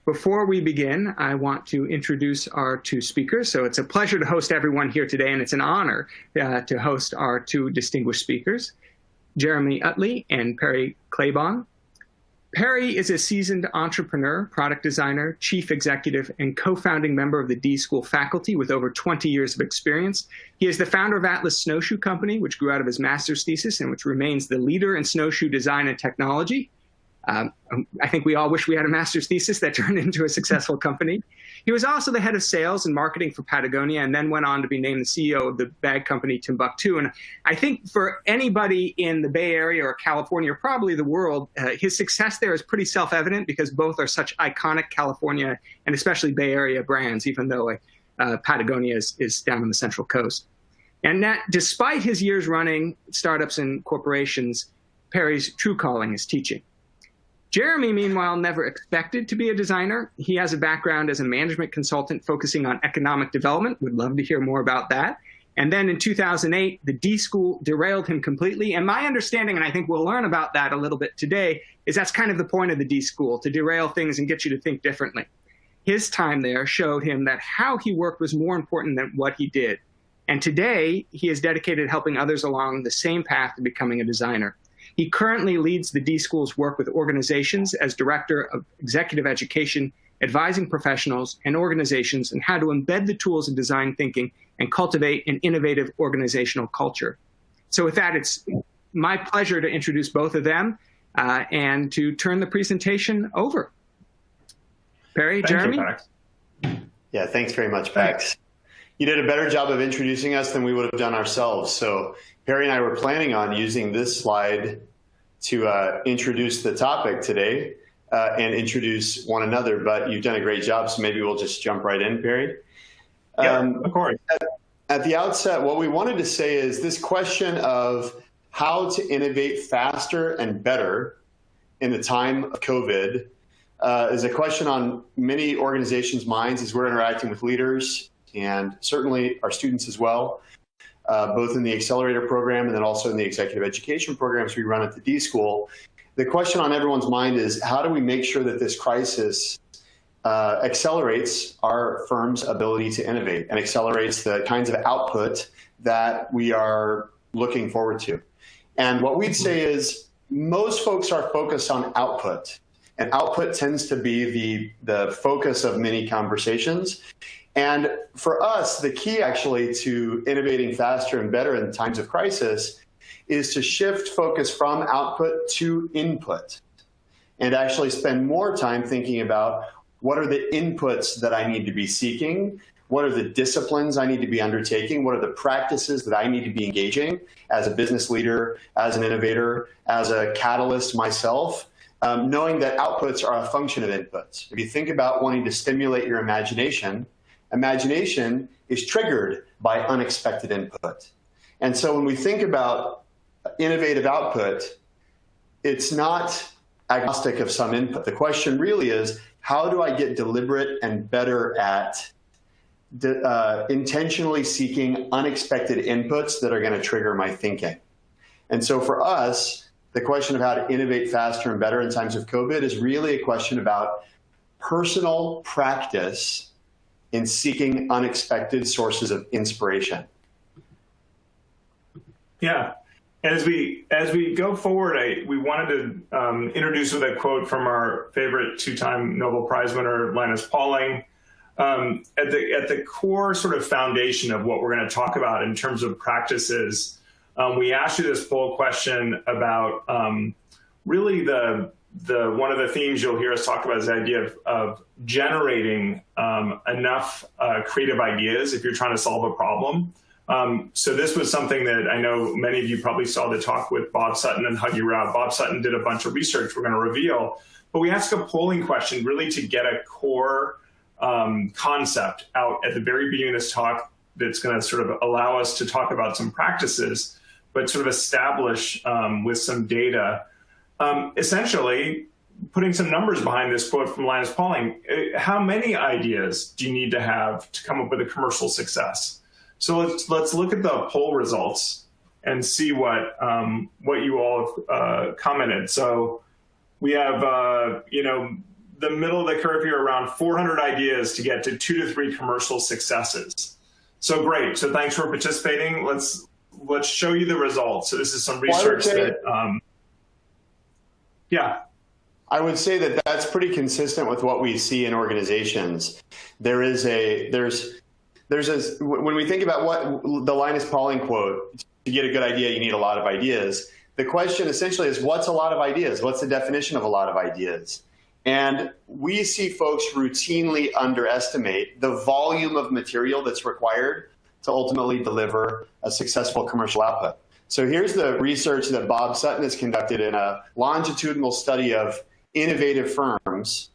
Before we begin, I want to introduce our two speakers. So it's a pleasure to host everyone here today, and it's an honor to host our two distinguished speakers, Jeremy Utley and Perry Klebahn. Perry is a seasoned entrepreneur, product designer, chief executive, and co-founding member of the D.school faculty with over 20 years of experience. He is the founder of Atlas Snowshoe Company, which grew out of his master's thesis and which remains the leader in snowshoe design and technology. I think we all wish we had a master's thesis that turned into a successful company. He was also the head of sales and marketing for Patagonia and then went on to be named the CEO of the bag company Timbuktu. And I think for anybody in the Bay Area or California, or probably the world, his success there is pretty self-evident because both are such iconic California and especially Bay Area brands, even though Patagonia is down on the Central Coast. And that, despite his years running startups and corporations, Perry's true calling is teaching. Jeremy, meanwhile, never expected to be a designer. He has a background as a management consultant focusing on economic development. Would love to hear more about that. And then in 2008, the D.school derailed him completely. And my understanding, and I think we'll learn about that a little bit today, is that's kind of the point of the D.school, to derail things and get you to think differently. His time there showed him that how he worked was more important than what he did. And today, he is dedicated to helping others along the same path to becoming a designer. He currently leads the D.school's work with organizations as Director of Executive Education, advising professionals and organizations on how to embed the tools of design thinking and cultivate an innovative organizational culture. So with that, it's my pleasure to introduce both of them and to turn the presentation over. Perry, Jeremy? Thank you, Pax. Yeah, thanks very much, Pax. You did a better job of introducing us than we would have done ourselves. So Perry and I were planning on using this slide to introduce the topic today and introduce one another, but you've done a great job, so maybe we'll just jump right in, Perry. Yeah, of course. At the outset, what we wanted to say is this question of how to innovate faster and better in the time of COVID is a question on many organizations' minds as we're interacting with leaders and certainly our students as well. Both in the accelerator program and then also in the executive education programs we run at the D.school. The question on everyone's mind is how do we make sure that this crisis accelerates our firm's ability to innovate and accelerates the kinds of output that we are looking forward to. And what we'd say is most folks are focused on output, and output tends to be the focus of many conversations. And for us, the key actually to innovating faster and better in times of crisis is to shift focus from output to input and actually spend more time thinking about what are the inputs that I need to be seeking, what are the disciplines I need to be undertaking, what are the practices that I need to be engaging as a business leader, as an innovator, as a catalyst myself, knowing that outputs are a function of inputs. If you think about wanting to stimulate your imagination is triggered by unexpected input. And so when we think about innovative output, it's not agnostic of some input. The question really is, how do I get deliberate and better at intentionally seeking unexpected inputs that are going to trigger my thinking? And so for us, the question of how to innovate faster and better in times of COVID is really a question about personal practice in seeking unexpected sources of inspiration. Yeah, as we go forward, we wanted to introduce with a quote from our favorite two-time Nobel Prize winner, Linus Pauling. At the core sort of foundation of what we're going to talk about in terms of practices, we asked you this poll question about really one of the themes you'll hear us talk about is the idea of generating enough creative ideas if you're trying to solve a problem. So this was something that I know many of you probably saw the talk with Bob Sutton and Huggy Rao. Bob Sutton did a bunch of research we're going to reveal, but we asked a polling question really to get a core concept out at the very beginning of this talk that's going to sort of allow us to talk about some practices, but sort of establish with some data. Essentially, putting some numbers behind this quote from Linus Pauling, how many ideas do you need to have to come up with a commercial success? So let's look at the poll results and see what you all have commented. So we have, the the middle of the curve here, around 400 ideas to get to 2 to 3 commercial successes. So great. So thanks for participating. Let's show you the results. So this is some research that, yeah. I would say that that's pretty consistent with what we see in organizations. When we think about what the Linus Pauling quote, to get a good idea, you need a lot of ideas. The question essentially is, what's a lot of ideas? What's the definition of a lot of ideas? And we see folks routinely underestimate the volume of material that's required to ultimately deliver a successful commercial output. So here's the research that Bob Sutton has conducted in a longitudinal study of innovative firms.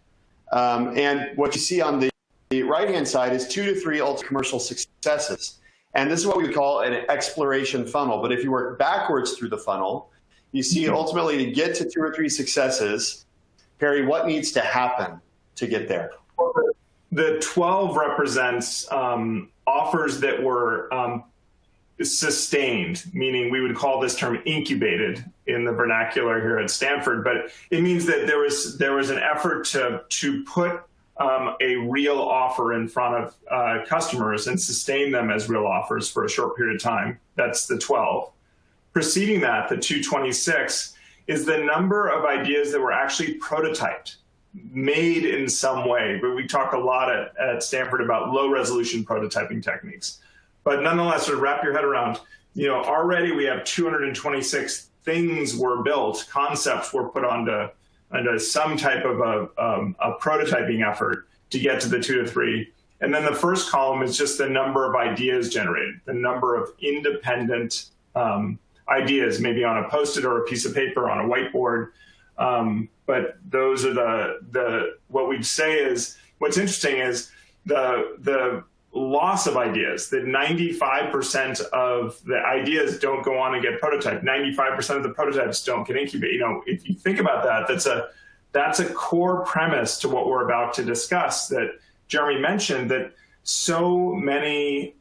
And what you see on the right-hand side is 2 to 3 ultimate commercial successes. And this is what we would call an exploration funnel. But if you work backwards through the funnel, you see ultimately to get to 2 or 3 successes, Perry, what needs to happen to get there? The 12 represents offers that were sustained, meaning we would call this term incubated in the vernacular here at Stanford, but it means that there was an effort to put a real offer in front of customers and sustain them as real offers for a short period of time. That's the 12. Preceding that, the 226, is the number of ideas that were actually prototyped, made in some way. But we talk a lot at Stanford about low resolution prototyping techniques. But nonetheless, sort of wrap your head around, already we have 226 things were built, concepts were put onto some type of a prototyping effort to get to the 2 to 3. And then the first column is just the number of ideas generated, the number of independent ideas, maybe on a Post-it or a piece of paper on a whiteboard. But those are what we'd say is, what's interesting is the loss of ideas, that 95% of the ideas don't go on and get prototyped. 95% of the prototypes don't get incubated. If you think about that, that's a core premise to what we're about to discuss, that Jeremy mentioned, that so many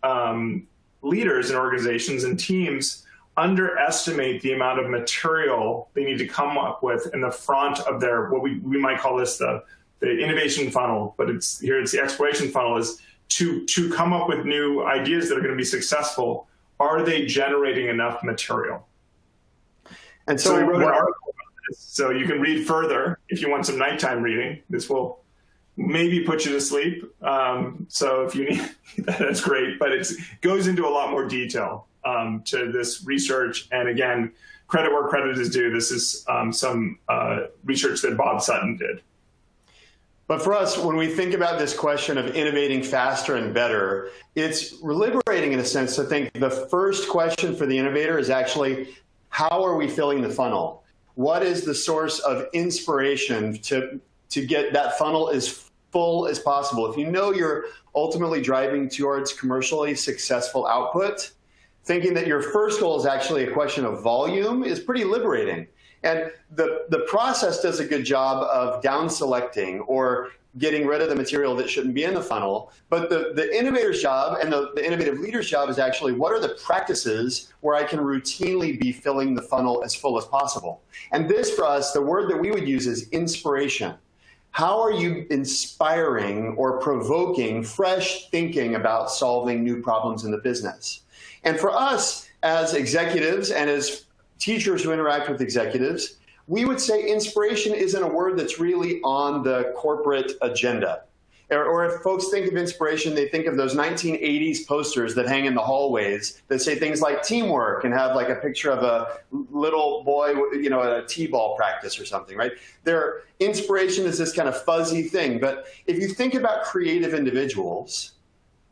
leaders and organizations and teams underestimate the amount of material they need to come up with in the front of their, what we might call this the innovation funnel, but it's the exploration funnel, is to come up with new ideas that are going to be successful. Are they generating enough material? And so we wrote an article about this, so you can read further if you want some nighttime reading. This will maybe put you to sleep. So if you need, that's great, but it goes into a lot more detail to this research. And again, credit where credit is due. This is some research that Bob Sutton did. But for us, when we think about this question of innovating faster and better, it's liberating in a sense to think the first question for the innovator is actually, how are we filling the funnel? What is the source of inspiration to get that funnel as full as possible? If you know you're ultimately driving towards commercially successful output, thinking that your first goal is actually a question of volume is pretty liberating. And the process does a good job of down selecting or getting rid of the material that shouldn't be in the funnel. But the innovator's job and the innovative leader's job is actually, what are the practices where I can routinely be filling the funnel as full as possible? And this, for us, the word that we would use is inspiration. How are you inspiring or provoking fresh thinking about solving new problems in the business? And for us as executives and as teachers who interact with executives, we would say inspiration isn't a word that's really on the corporate agenda. Or if folks think of inspiration, they think of those 1980s posters that hang in the hallways that say things like teamwork and have like a picture of a little boy, at a t-ball practice or something, right? Their inspiration is this kind of fuzzy thing. But if you think about creative individuals,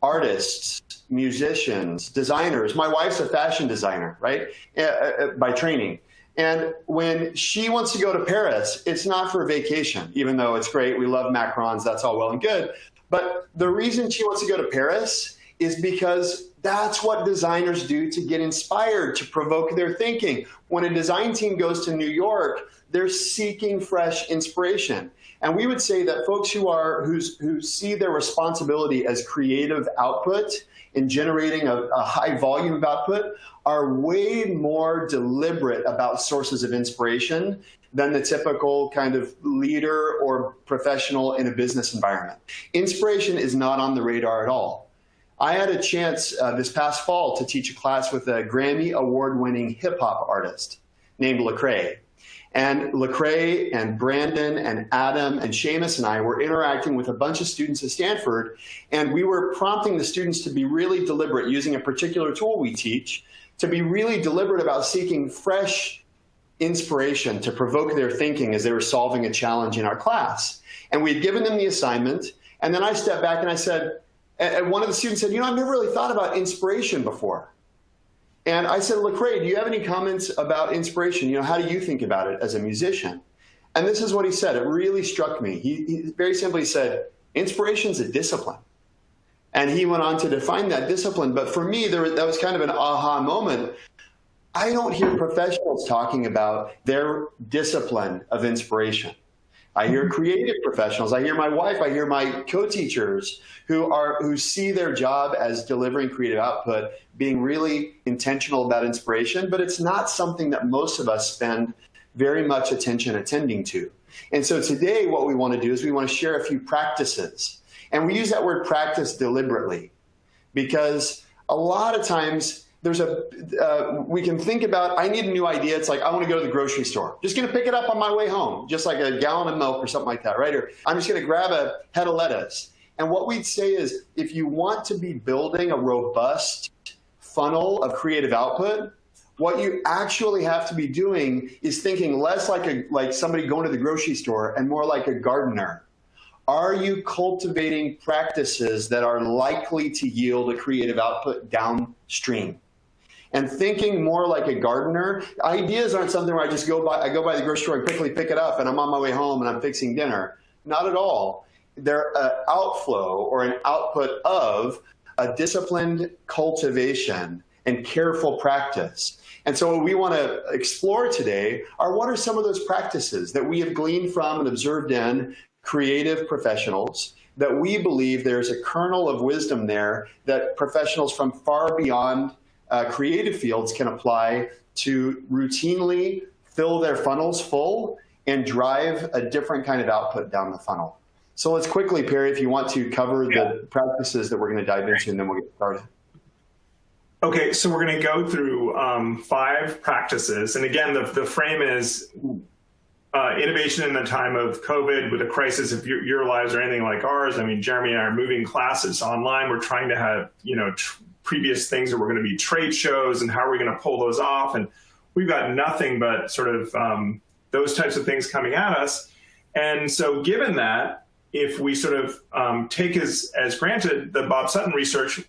artists, musicians, designers. My wife's a fashion designer, right, by training. And when she wants to go to Paris, it's not for vacation, even though it's great. We love macarons. That's all well and good. But the reason she wants to go to Paris is because that's what designers do to get inspired, to provoke their thinking. When a design team goes to New York, they're seeking fresh inspiration. And we would say that folks who see their responsibility as creative output in generating a high volume of output are way more deliberate about sources of inspiration than the typical kind of leader or professional in a business environment. Inspiration is not on the radar at all. I had a chance this past fall to teach a class with a Grammy award-winning hip-hop artist named Lecrae. And Lecrae and Brandon and Adam and Seamus and I were interacting with a bunch of students at Stanford, and we were prompting the students to be really deliberate using a particular tool we teach, to be really deliberate about seeking fresh inspiration to provoke their thinking as they were solving a challenge in our class. And we had given them the assignment, and then I stepped back and I said, and one of the students said, I've never really thought about inspiration before. And I said, Lecrae, do you have any comments about inspiration? How do you think about it as a musician? And this is what he said. It really struck me. He very simply said, inspiration is a discipline. And he went on to define that discipline. But for me, that was kind of an aha moment. I don't hear professionals talking about their discipline of inspiration. I hear creative professionals. I hear my wife. I hear my co-teachers who see their job as delivering creative output, being really intentional about inspiration, but it's not something that most of us spend very much attention attending to. And so today what we want to do is we want to share a few practices. And we use that word practice deliberately because a lot of times we can think about, I need a new idea. It's like, I want to go to the grocery store. Just going to pick it up on my way home, just like a gallon of milk or something like that, right? Or I'm just going to grab a head of lettuce. And what we'd say is, if you want to be building a robust funnel of creative output, what you actually have to be doing is thinking less like somebody going to the grocery store and more like a gardener. Are you cultivating practices that are likely to yield a creative output downstream? And thinking more like a gardener, ideas aren't something where I go by the grocery store and quickly pick it up and I'm on my way home and I'm fixing dinner. Not at all. They're an outflow or an output of a disciplined cultivation and careful practice. And so what we want to explore today are what are some of those practices that we have gleaned from and observed in creative professionals that we believe there's a kernel of wisdom there that professionals from far beyond creative fields can apply to routinely fill their funnels full and drive a different kind of output down the funnel. So let's quickly, Perry, if you want to cover the practices that we're going to dive into, and then we'll get started. Okay, so we're going to go through 5 practices. And again, the frame is innovation in the time of COVID with a crisis. If your lives are anything like ours, I mean, Jeremy and I are moving classes online. We're trying to have, previous things that were going to be trade shows, and how are we going to pull those off? And we've got nothing but sort of those types of things coming at us. And so given that, if we sort of take as granted the Bob Sutton research,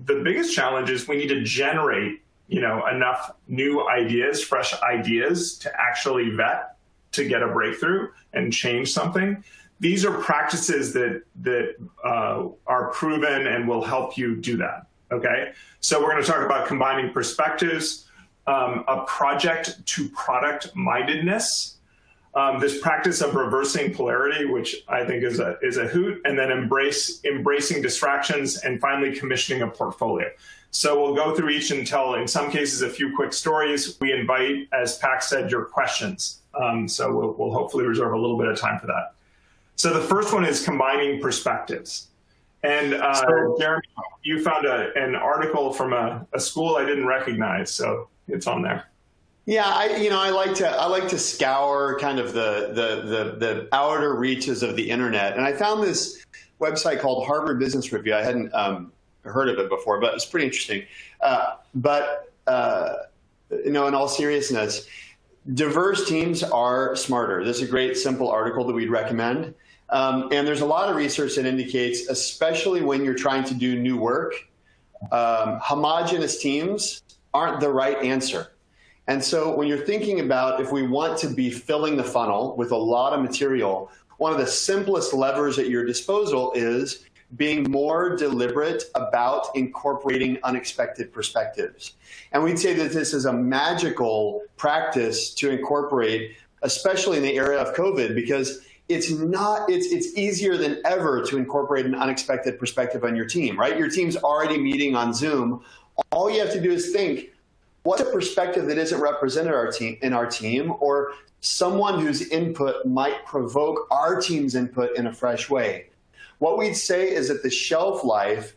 the biggest challenge is we need to generate, enough new ideas, fresh ideas to actually vet to get a breakthrough and change something. These are practices that are proven and will help you do that. Okay, so we're going to talk about combining perspectives, a project to product mindedness, this practice of reversing polarity, which I think is a hoot, and then embracing distractions, and finally commissioning a portfolio. So we'll go through each and tell, in some cases, a few quick stories. We invite, as Pac said, your questions. So we'll hopefully reserve a little bit of time for that. So the first one is combining perspectives. And Jeremy, you found an article from a school I didn't recognize, so it's on there. Yeah, I like to scour kind of the outer reaches of the internet, and I found this website called Harvard Business Review. I hadn't heard of it before, but it's pretty interesting. In all seriousness, diverse teams are smarter. This is a great, simple article that we'd recommend. And there's a lot of research that indicates, especially when you're trying to do new work, homogeneous teams aren't the right answer. And so when you're thinking about if we want to be filling the funnel with a lot of material, one of the simplest levers at your disposal is being more deliberate about incorporating unexpected perspectives. And we'd say that this is a magical practice to incorporate, especially in the era of COVID, because it's easier than ever to incorporate an unexpected perspective on your team, right? Your team's already meeting on Zoom. All you have to do is think, what's a perspective that isn't represented in our team, or someone whose input might provoke our team's input in a fresh way? What we'd say is that the shelf life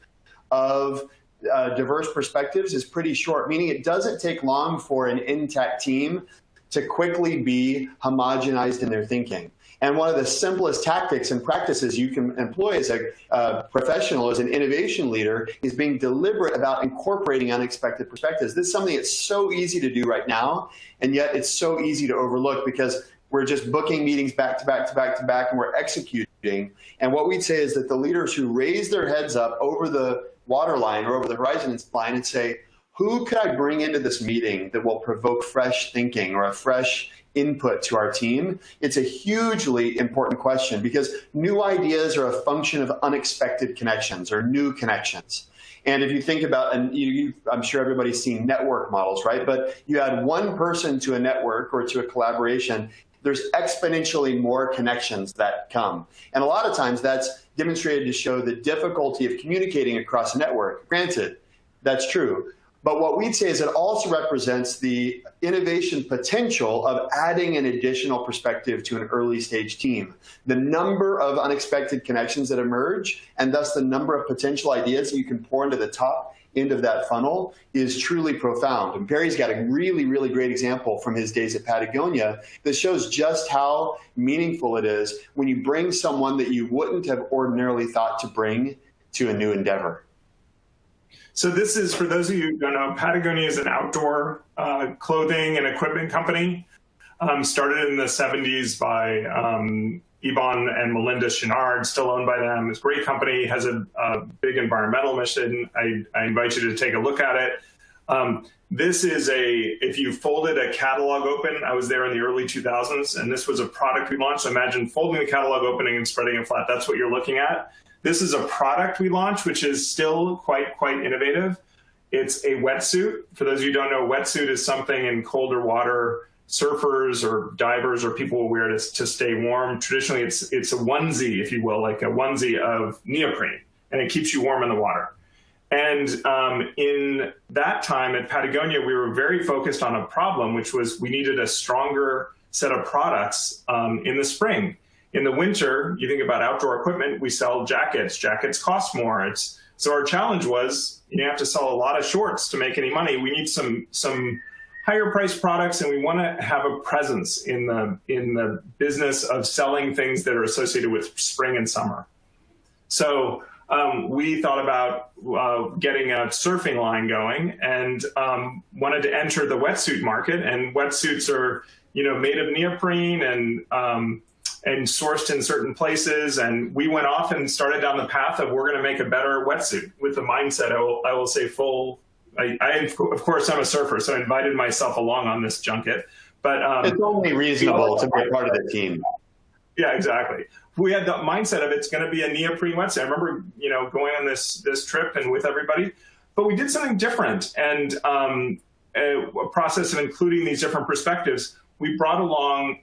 of diverse perspectives is pretty short, meaning it doesn't take long for an intact team to quickly be homogenized in their thinking. And one of the simplest tactics and practices you can employ as a professional, as an innovation leader, is being deliberate about incorporating unexpected perspectives. This is something that's so easy to do right now, and yet it's so easy to overlook because we're just booking meetings back to back to back to back, and we're executing. And what we'd say is that the leaders who raise their heads up over the waterline or over the horizon line and say, who could I bring into this meeting that will provoke fresh thinking or a fresh input to our team? It's a hugely important question because new ideas are a function of unexpected connections or new connections. And if you think about, and I'm sure everybody's seen network models, right? But you add one person to a network or to a collaboration, there's exponentially more connections that come. And a lot of times that's demonstrated to show the difficulty of communicating across a network. Granted, that's true. But what we'd say is it also represents the innovation potential of adding an additional perspective to an early stage team. The number of unexpected connections that emerge, and thus the number of potential ideas that you can pour into the top end of that funnel, is truly profound. And Perry's got a really, really great example from his days at Patagonia that shows just how meaningful it is when you bring someone that you wouldn't have ordinarily thought to bring to a new endeavor. So this is, for those of you who don't know, Patagonia is an outdoor clothing and equipment company. Started in the 70s by Yvonne and Melinda Chenard, still owned by them. It's a great company, has a big environmental mission. I invite you to take a look at it. This is if you folded a catalog open, I was there in the early 2000s, and this was a product we launched. So imagine folding the catalog opening and spreading it flat. That's what you're looking at. This is a product we launched, which is still quite innovative. It's a wetsuit. For those of you who don't know, wetsuit is something in colder water surfers or divers or people will wear to stay warm. Traditionally, it's a onesie, if you will, like a onesie of neoprene, and it keeps you warm in the water. And in that time at Patagonia, we were very focused on a problem, which was we needed a stronger set of products in the spring. In the winter, you think about outdoor equipment, we sell jackets. Jackets cost more. So our challenge was, you have to sell a lot of shorts to make any money. We need some higher priced products, and we want to have a presence in the business of selling things that are associated with spring and summer. So we thought about getting a surfing line going and wanted to enter the wetsuit market. And wetsuits are, made of neoprene and sourced in certain places. And we went off and started down the path of we're going to make a better wetsuit with the mindset, I will say of course, I'm a surfer, so I invited myself along on this junket. But it's only reasonable to be a part of the team. Yeah, exactly. We had the mindset of it's going to be a neoprene wetsuit. I remember, going on this trip and with everybody, but we did something different. And a process of including these different perspectives, we brought along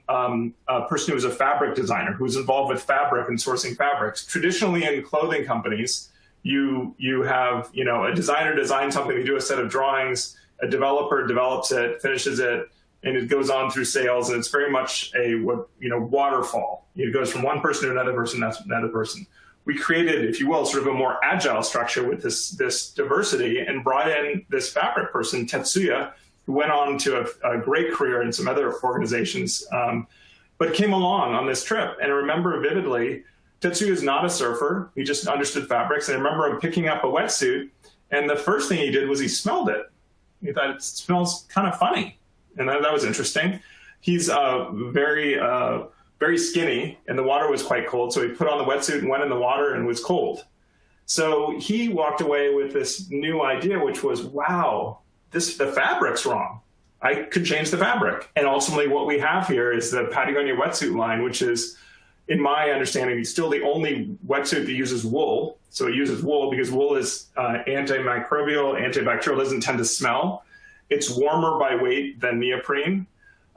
a person who was a fabric designer who was involved with fabric and sourcing fabrics. Traditionally in clothing companies, you have, a designer designs something, they do a set of drawings, a developer develops it, finishes it, and it goes on through sales, and it's very much a waterfall. It goes from one person to another person, that's another person. We created, if you will, sort of a more agile structure with this diversity and brought in this fabric person, Tetsuya, who went on to a great career in some other organizations, but came along on this trip. And I remember vividly, Tetsuya is not a surfer. He just understood fabrics. And I remember him picking up a wetsuit, and the first thing he did was he smelled it. He thought, it smells kind of funny. And that was interesting. He's very skinny, and the water was quite cold. So he put on the wetsuit and went in the water and was cold. So he walked away with this new idea, which was, wow, the fabric's wrong. I could change the fabric. And ultimately what we have here is the Patagonia wetsuit line, which is, in my understanding, still the only wetsuit that uses wool. So it uses wool because wool is antimicrobial, antibacterial, doesn't tend to smell. It's warmer by weight than neoprene.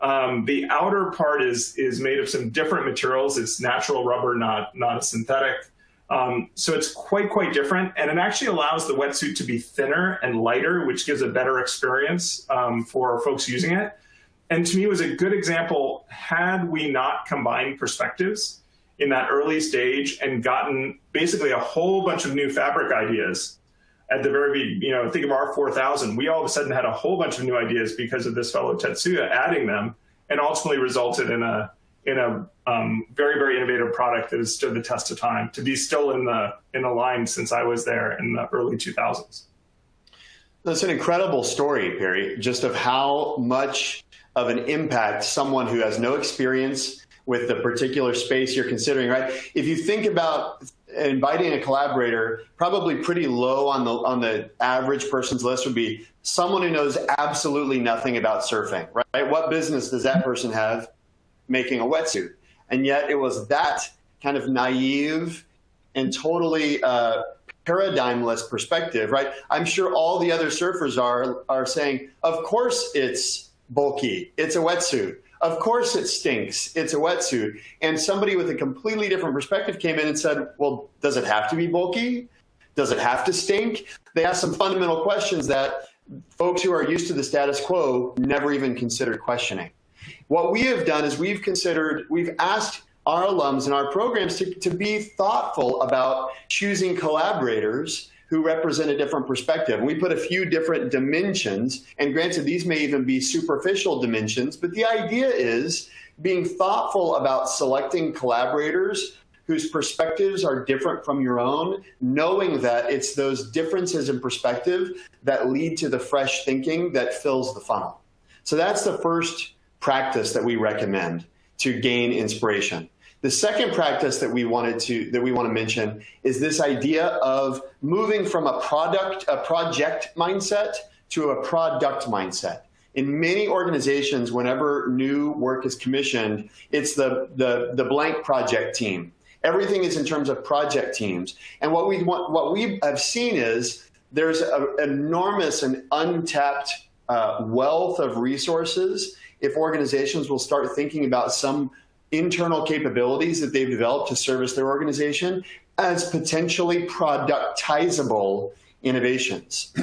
The outer part is made of some different materials. It's natural rubber, not a synthetic. So it's quite different. And it actually allows the wetsuit to be thinner and lighter, which gives a better experience for folks using it. And to me, it was a good example, had we not combined perspectives in that early stage and gotten basically a whole bunch of new fabric ideas at the very, think of our 4000. We all of a sudden had a whole bunch of new ideas because of this fellow Tetsuya adding them, and ultimately resulted in a very innovative product that has stood the test of time, to be still in the line since I was there in the early 2000s. That's an incredible story, Perry, just of how much of an impact someone who has no experience with the particular space you're considering, right? If you think about inviting a collaborator, probably pretty low on the average person's list would be someone who knows absolutely nothing about surfing, right? What business does that person have making a wetsuit? And yet it was that kind of naive and totally paradigmless perspective, right? I'm sure all the other surfers are saying, of course it's bulky, it's a wetsuit. Of course it stinks, it's a wetsuit. And somebody with a completely different perspective came in and said, well, does it have to be bulky? Does it have to stink? They asked some fundamental questions that folks who are used to the status quo never even considered questioning. What we have done is we've asked our alums and our programs to be thoughtful about choosing collaborators who represent a different perspective. And we put a few different dimensions, and granted, these may even be superficial dimensions, but the idea is being thoughtful about selecting collaborators whose perspectives are different from your own, knowing that it's those differences in perspective that lead to the fresh thinking that fills the funnel. So that's the first practice that we recommend to gain inspiration. The second practice that we want to mention is this idea of moving from a project mindset to a product mindset. In many organizations, whenever new work is commissioned, it's the blank project team. Everything is in terms of project teams. And what we have seen is there's an enormous and untapped wealth of resources if organizations will start thinking about some internal capabilities that they've developed to service their organization as potentially productizable innovations.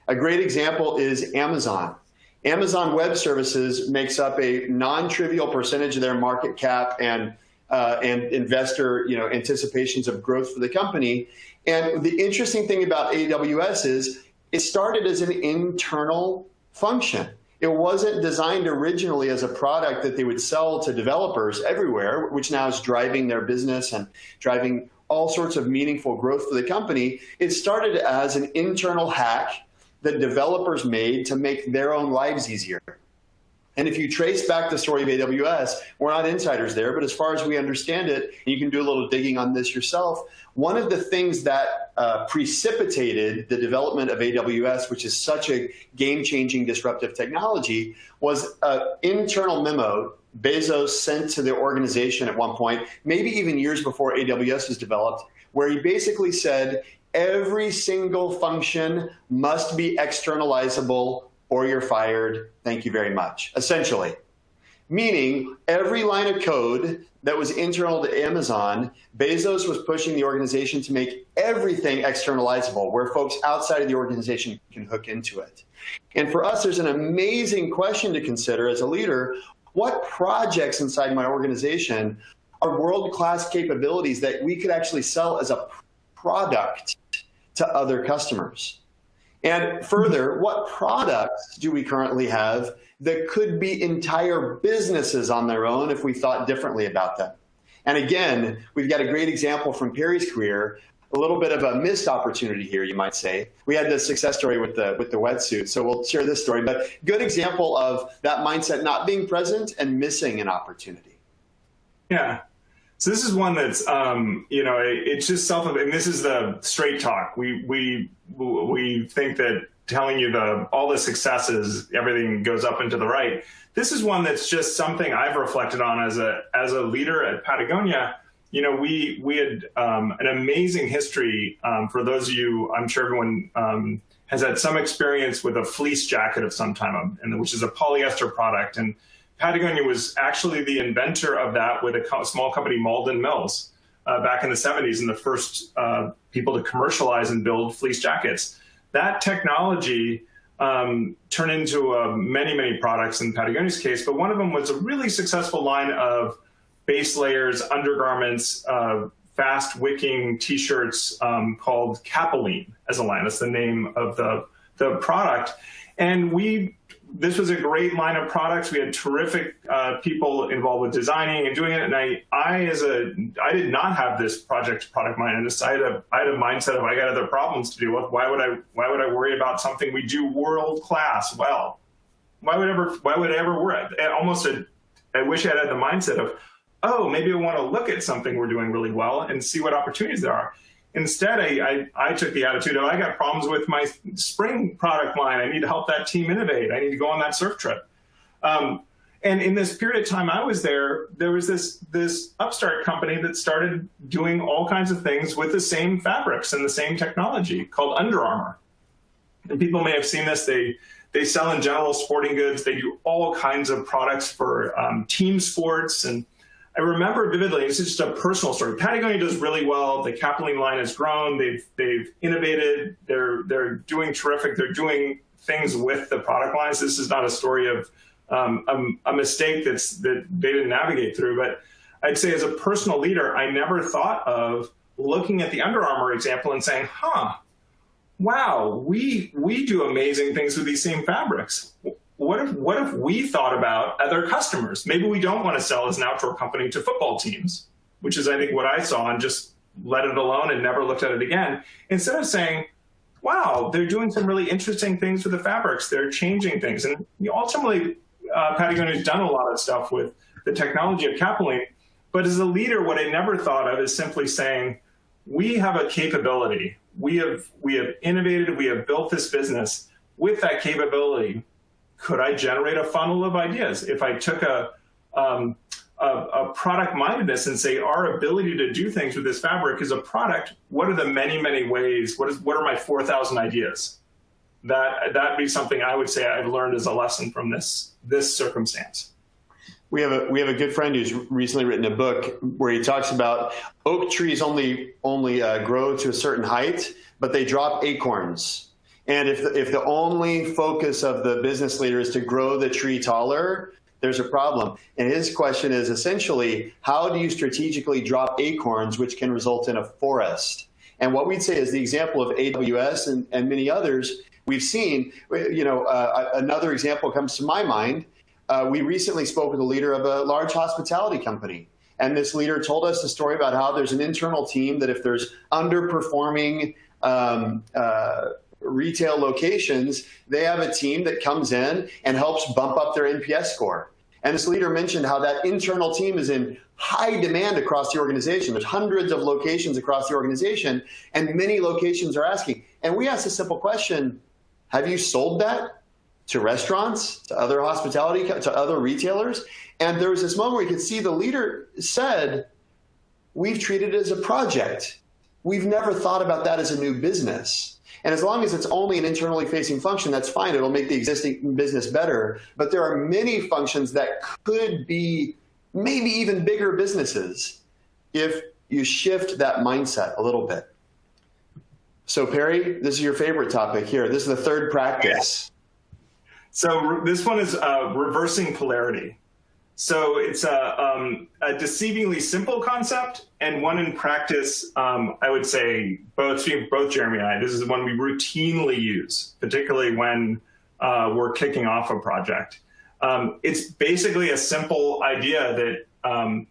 A great example is Amazon. Amazon Web Services makes up a non-trivial percentage of their market cap and investor anticipations of growth for the company. And the interesting thing about AWS is it started as an internal function. It wasn't designed originally as a product that they would sell to developers everywhere, which now is driving their business and driving all sorts of meaningful growth for the company. It started as an internal hack that developers made to make their own lives easier. And if you trace back the story of AWS, we're not insiders there, but as far as we understand it, and you can do a little digging on this yourself, one of the things that precipitated the development of AWS, which is such a game-changing disruptive technology, was an internal memo Bezos sent to the organization at one point, maybe even years before AWS was developed, where he basically said, every single function must be externalizable or you're fired, thank you very much, essentially. Meaning every line of code that was internal to Amazon, Bezos was pushing the organization to make everything externalizable, where folks outside of the organization can hook into it. And for us, there's an amazing question to consider as a leader. What projects inside my organization are world-class capabilities that we could actually sell as a product to other customers? And further, what products do we currently have that could be entire businesses on their own if we thought differently about them? And again, we've got a great example from Perry's career, a little bit of a missed opportunity here, you might say. We had the success story with the wetsuit, so we'll share this story. But good example of that mindset not being present and missing an opportunity. Yeah. So this is one that's, it's just and this is the straight talk. We think that telling you all the successes, everything goes up and to the right. This is one that's just something I've reflected on as a leader at Patagonia. we had an amazing history. For those of you, I'm sure everyone has had some experience with a fleece jacket of some time, which is a polyester product. And Patagonia was actually the inventor of that with a small company, Malden Mills, back in the 70s, and the first people to commercialize and build fleece jackets. That technology turned into many, many products in Patagonia's case, but one of them was a really successful line of base layers, undergarments, fast wicking t-shirts called Capilene as a line. That's the name of the product. And this was a great line of products. We had terrific people involved with designing and doing it. And I did not have this product mindedness. I had a mindset of, I got other problems to deal with. Why would I worry about something we do world class well? Why would I ever worry? I wish I had the mindset of, oh, maybe I want to look at something we're doing really well and see what opportunities there are. Instead, I took the attitude of, I got problems with my spring product line. I need to help that team innovate. I need to go on that surf trip. And in this period of time I was there was this upstart company that started doing all kinds of things with the same fabrics and the same technology called Under Armour. And people may have seen this. They sell in general sporting goods. They do all kinds of products for team sports. And I remember vividly, this is just a personal story. Patagonia does really well. The Capilene line has grown. They've innovated. They're doing terrific. They're doing things with the product lines. This is not a story of a mistake that they didn't navigate through. But I'd say as a personal leader, I never thought of looking at the Under Armour example and saying, wow, we do amazing things with these same fabrics. What if we thought about other customers? Maybe we don't want to sell as an outdoor company to football teams, which is, I think, what I saw, and just let it alone and never looked at it again. Instead of saying, wow, they're doing some really interesting things with the fabrics. They're changing things. And ultimately, Patagonia has done a lot of stuff with the technology of Capilene. But as a leader, what I never thought of is simply saying, we have a capability. We have innovated. We have built this business. With that capability, could I generate a funnel of ideas? If I took a product mindedness and say, our ability to do things with this fabric is a product, what are the many, many ways? What are my 4,000 ideas? That'd be something I would say I've learned as a lesson from this circumstance. We have a good friend who's recently written a book where he talks about oak trees only grow to a certain height, but they drop acorns. And if the only focus of the business leader is to grow the tree taller, there's a problem. And his question is essentially, how do you strategically drop acorns, which can result in a forest? And what we'd say is the example of AWS and many others we've seen. Another example comes to my mind. We recently spoke with a leader of a large hospitality company. And this leader told us a story about how there's an internal team that if there's underperforming retail locations, they have a team that comes in and helps bump up their NPS score. And this leader mentioned how that internal team is in high demand across the organization. There's hundreds of locations across the organization, and many locations are asking. And we asked a simple question, have you sold that to restaurants, to other hospitality, to other retailers? And there was this moment where you could see the leader said, we've treated it as a project. We've never thought about that as a new business. And as long as it's only an internally facing function, that's fine. It'll make the existing business better. But there are many functions that could be maybe even bigger businesses if you shift that mindset a little bit. So Perry, this is your favorite topic here. This is the third practice. So this one is reversing polarity. So it's a deceivingly simple concept, and one in practice, I would say, both Jeremy and I, this is the one we routinely use, particularly when we're kicking off a project. It's basically a simple idea that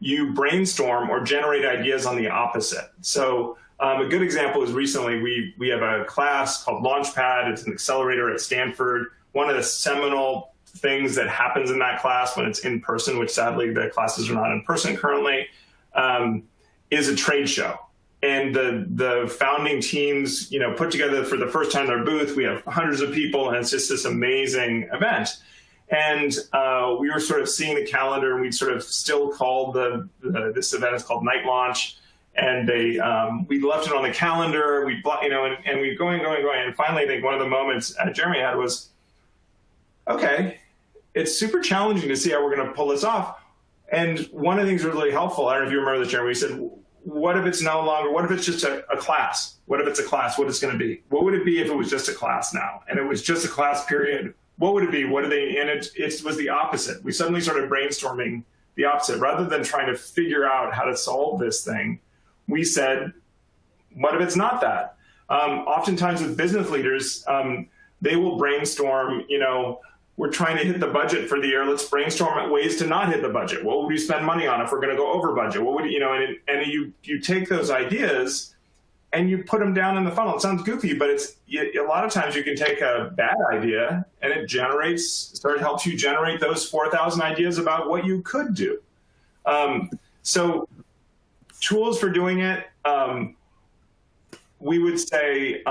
you brainstorm or generate ideas on the opposite. So a good example is recently we have a class called Launchpad. It's an accelerator at Stanford. One of the seminal things that happens in that class when it's in person, which sadly the classes are not in person currently, is a trade show. And the founding teams, put together for the first time their booth. We have hundreds of people, and it's just this amazing event. And we were sort of seeing the calendar, and we'd sort of still called this event is called Night Launch. And we left it on the calendar, and we going. And finally, I think one of the moments Jeremy had was, okay, it's super challenging to see how we're going to pull this off. And one of the things that was really helpful, I don't know if you remember this, Jeremy, we said, what if it's no longer, what if it's just a class? What if it's a class? What it's going to be? What would it be if it was just a class now? And it was just a class period. What would it be? What are they? And it was the opposite. We suddenly started brainstorming the opposite. Rather than trying to figure out how to solve this thing, we said, what if it's not that? Oftentimes with business leaders, they will brainstorm, we're trying to hit the budget for the year. Let's brainstorm at ways to not hit the budget. What would we spend money on if we're going to go over budget? What would and you take those ideas and you put them down in the funnel. It sounds goofy, but a lot of times you can take a bad idea and it helps you generate those 4,000 ideas about what you could do. So tools for doing it, we would say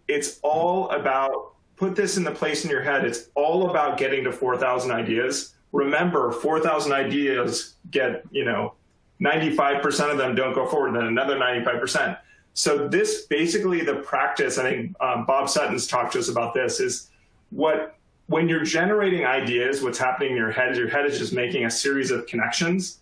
it's all about, put this in the place in your head. It's all about getting to 4,000 ideas. Remember, 4,000 ideas get, 95% of them don't go forward, then another 95%. So this basically the practice, I think Bob Sutton's talked to us about this, is when you're generating ideas, what's happening in your head is just making a series of connections.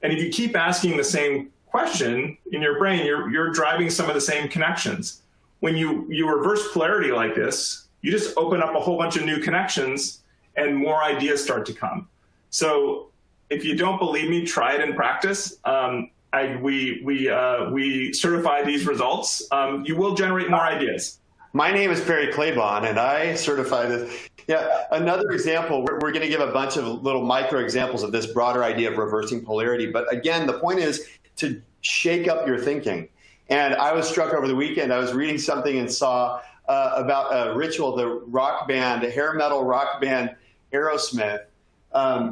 And if you keep asking the same question in your brain, you're driving some of the same connections. When you reverse polarity like this, you just open up a whole bunch of new connections and more ideas start to come. So if you don't believe me, try it in practice. We certify these results. You will generate more ideas. My name is Perry Klebahn, and I certify this. Yeah, another example, we're going to give a bunch of little micro examples of this broader idea of reversing polarity. But again, the point is to shake up your thinking. And I was struck over the weekend. I was reading something and saw about a ritual, the rock band, a hair metal rock band, Aerosmith.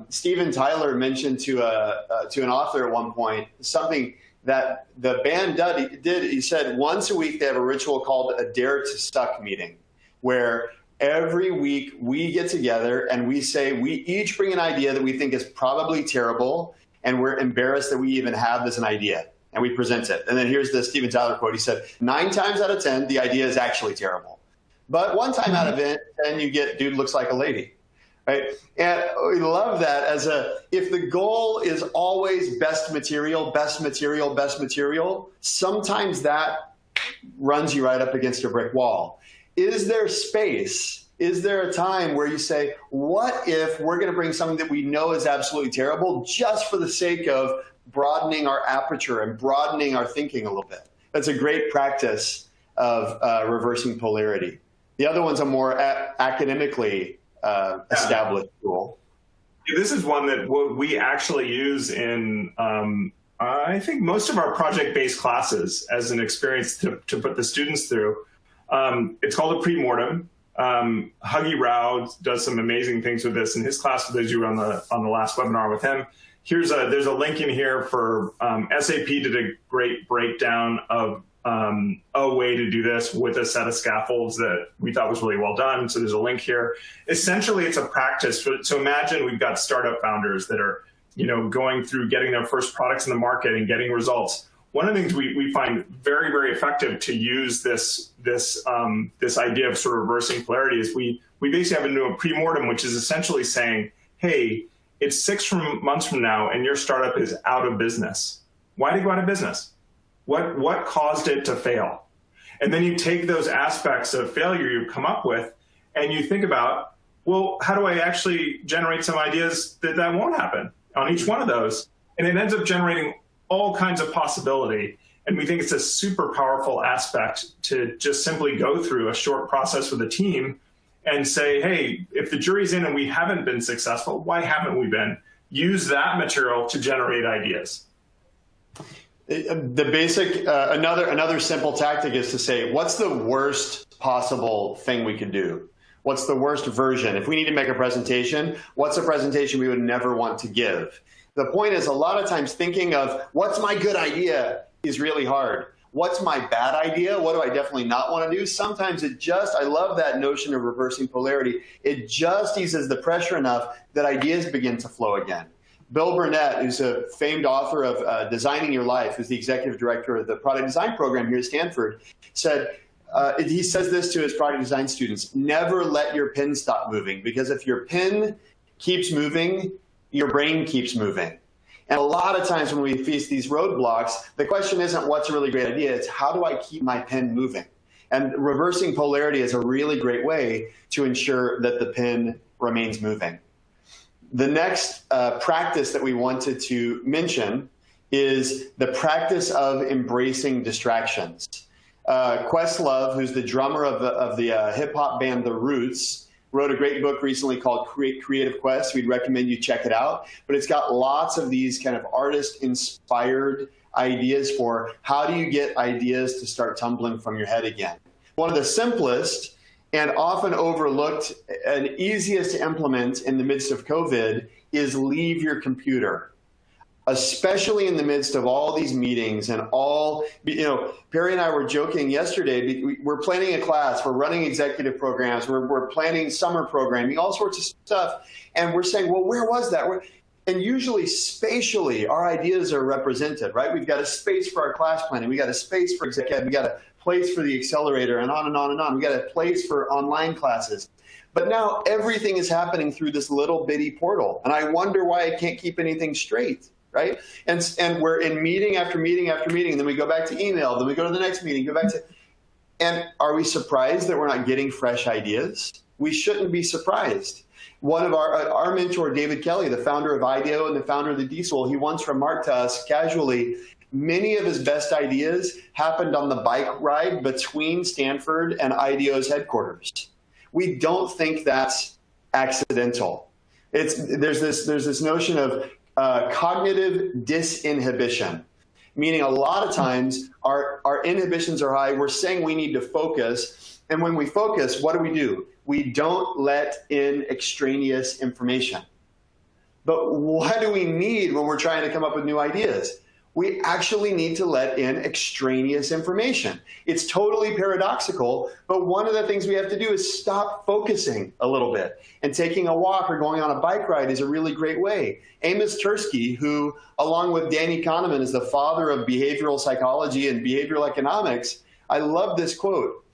Steven Tyler mentioned to an author at one point something that the band did. He said once a week they have a ritual called a Dare to Suck meeting, where every week we get together and we say we each bring an idea that we think is probably terrible, and we're embarrassed that we even have this an idea. And we present it. And then here's the Steven Tyler quote. He said, 9 times out of 10, the idea is actually terrible. But 1 time out of 10, you get dude looks like a lady. Right? And we love that if the goal is always best material, sometimes that runs you right up against a brick wall. Is there space? Is there a time where you say, what if we're going to bring something that we know is absolutely terrible just for the sake of broadening our aperture and broadening our thinking a little bit? That's a great practice of reversing polarity. The other one's a more academically established tool. This is one that we actually use in, I think, most of our project-based classes as an experience to put the students through. It's called a pre-mortem. Huggy Rao does some amazing things with this in his class. For those of you on the last webinar with him, there's a link in here for SAP did a great breakdown of a way to do this with a set of scaffolds that we thought was really well done. So there's a link here. Essentially, it's a practice. So imagine we've got startup founders that are, going through getting their first products in the market and getting results. One of the things we find very, very effective to use this idea of sort of reversing polarity is we basically have a pre-mortem, which is essentially saying, hey, it's 6 months from now and your startup is out of business. Why did it go out of business? What caused it to fail? And then you take those aspects of failure you've come up with and you think about, well, how do I actually generate some ideas that won't happen on each one of those? And it ends up generating all kinds of possibility. And we think it's a super powerful aspect to just simply go through a short process with a team and say, hey, if the jury's in and we haven't been successful, why haven't we been? Use that material to generate ideas. The basic, another simple tactic is to say, what's the worst possible thing we could do? What's the worst version? If we need to make a presentation, what's a presentation we would never want to give? The point is, a lot of times thinking of what's my good idea is really hard. what's my bad idea? What do I definitely not want to do? Sometimes I love that notion of reversing polarity. It just eases the pressure enough that ideas begin to flow again. Bill Burnett, who's a famed author of Designing Your Life, who's the executive director of the product design program here at Stanford, said, he says this to his product design students: never let your pen stop moving, because if your pen keeps moving, your brain keeps moving. And a lot of times when we face these roadblocks, the question isn't what's a really great idea, it's how do I keep my pen moving? And reversing polarity is a really great way to ensure that the pen remains moving. The next practice that we wanted to mention is the practice of embracing distractions. Questlove, who's the drummer of the hip-hop band The Roots, wrote a great book recently called Creative Quest. We'd recommend you check it out. But it's got lots of these kind of artist-inspired ideas for how do you get ideas to start tumbling from your head again. One of the simplest and often overlooked and easiest to implement in the midst of COVID is leave your computer. Especially in the midst of all these meetings and all, Perry and I were joking yesterday, we're planning a class, we're running executive programs, we're planning summer programming, all sorts of stuff. And we're saying, well, where was that? And usually spatially, our ideas are represented, right? We've got a space for our class planning, we got a space for executive, we got a place for the accelerator, and on and on and on. We got a place for online classes. But now everything is happening through this little bitty portal. And I wonder why I can't keep anything straight. Right? And we're in meeting after meeting after meeting, and then we go back to email, then we go to the next meeting, go back to, and are we surprised that we're not getting fresh ideas? We shouldn't be surprised. One of our mentor, David Kelly, the founder of IDEO and the founder of the d.school, he once remarked to us casually, many of his best ideas happened on the bike ride between Stanford and IDEO's headquarters. We don't think that's accidental. There's this notion of cognitive disinhibition, meaning a lot of times our inhibitions are high. We're saying we need to focus. And when we focus, what do? We don't let in extraneous information. But what do we need when we're trying to come up with new ideas? We actually need to let in extraneous information. It's totally paradoxical, but one of the things we have to do is stop focusing a little bit. And taking a walk or going on a bike ride is a really great way. Amos Tversky, who, along with Danny Kahneman, is the father of behavioral psychology and behavioral economics, I love this quote: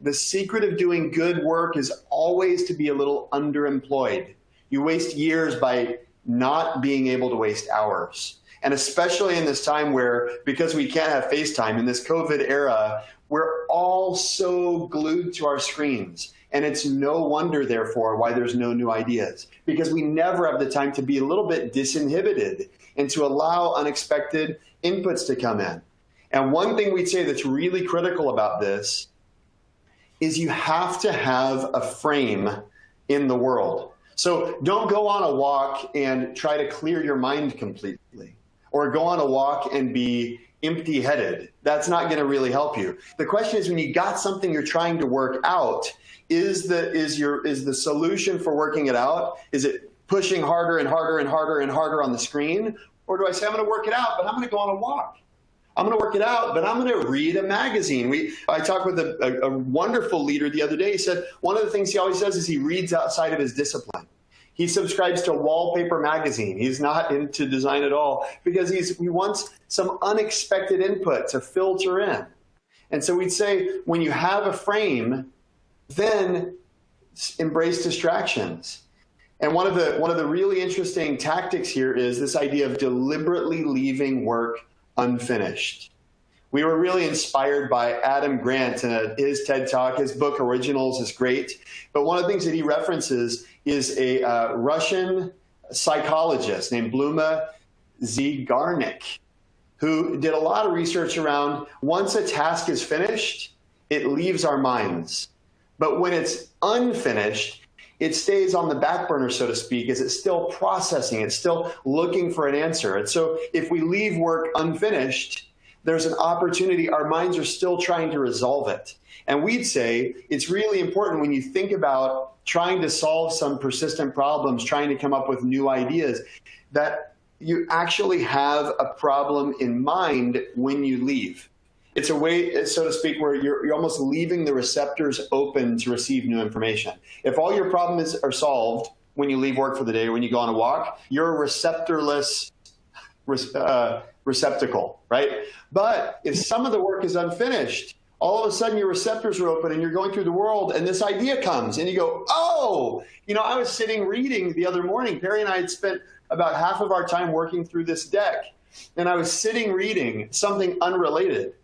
"The secret of doing good work is always to be a little underemployed. You waste years by not being able to waste hours." And especially in this time where, because we can't have FaceTime in this COVID era, we're all so glued to our screens. And it's no wonder, therefore, why there's no new ideas, because we never have the time to be a little bit disinhibited and to allow unexpected inputs to come in. And one thing we'd say that's really critical about this is you have to have a frame in the world. So don't go on a walk and try to clear your mind completely, or go on a walk and be empty-headed. That's not going to really help you. The question is, when you got something you're trying to work out, is the solution for working it out, is it pushing harder and harder and harder and harder on the screen? Or do I say, I'm going to work it out, but I'm going to go on a walk? I'm going to work it out, but I'm going to read a magazine. I talked with a wonderful leader the other day. He said one of the things he always does is he reads outside of his discipline. He subscribes to Wallpaper magazine. He's not into design at all because he wants some unexpected input to filter in. And so we'd say, when you have a frame, then embrace distractions. And one of the really interesting tactics here is this idea of deliberately leaving work unfinished. We were really inspired by Adam Grant and his TED Talk. His book Originals is great. But one of the things that he references is a Russian psychologist named Bluma Zygarnik, who did a lot of research around once a task is finished, it leaves our minds. But when it's unfinished, it stays on the back burner, so to speak, as it's still processing, it's still looking for an answer. And so if we leave work unfinished, there's an opportunity, our minds are still trying to resolve it. And we'd say it's really important when you think about trying to solve some persistent problems, trying to come up with new ideas, that you actually have a problem in mind when you leave. It's a way, so to speak, where you're almost leaving the receptors open to receive new information. If all your problems are solved when you leave work for the day or when you go on a walk, you're a receptorless receptacle, right? But if some of the work is unfinished, all of a sudden your receptors are open and you're going through the world and this idea comes and you go, oh, I was sitting reading the other morning. Perry and I had spent about half of our time working through this deck, and I was sitting reading something unrelated.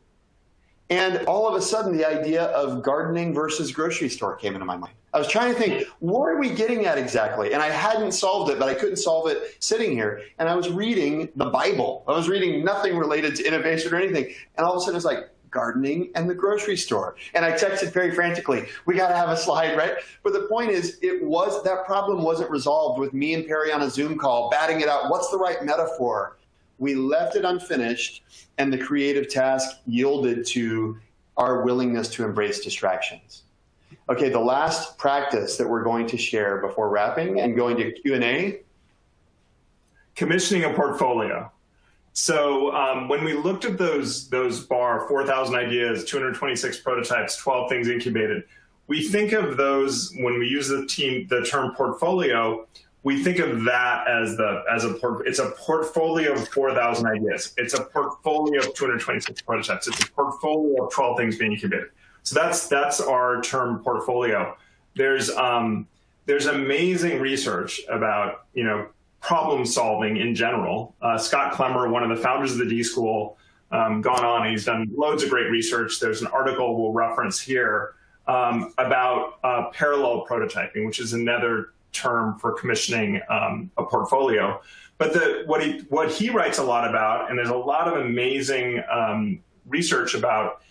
And all of a sudden, the idea of gardening versus grocery store came into my mind. I was trying to think, what are we getting at exactly? And I hadn't solved it, but I couldn't solve it sitting here. And I was reading the Bible. I was reading nothing related to innovation or anything. And all of a sudden, it's like gardening and the grocery store. And I texted Perry frantically, we got to have a slide, right? But the point is, that problem wasn't resolved with me and Perry on a Zoom call, batting it out. What's the right metaphor? We left it unfinished, and the creative task yielded to our willingness to embrace distractions. Okay, the last practice that we're going to share before wrapping and going to Q&A. Commissioning a portfolio. So when we looked at those 4,000 ideas, 226 prototypes, 12 things incubated, we think of those, when we use the term portfolio, we think of that as it's a portfolio of 4,000 ideas. It's a portfolio of 226 prototypes. It's a portfolio of 12 things being incubated. So that's our term portfolio. There's amazing research about problem solving in general. Scott Clemmer, one of the founders of the D.school, gone on. He's done loads of great research. There's an article we'll reference here about parallel prototyping, which is another term for commissioning a portfolio. But what he writes a lot about, and there's a lot of amazing research about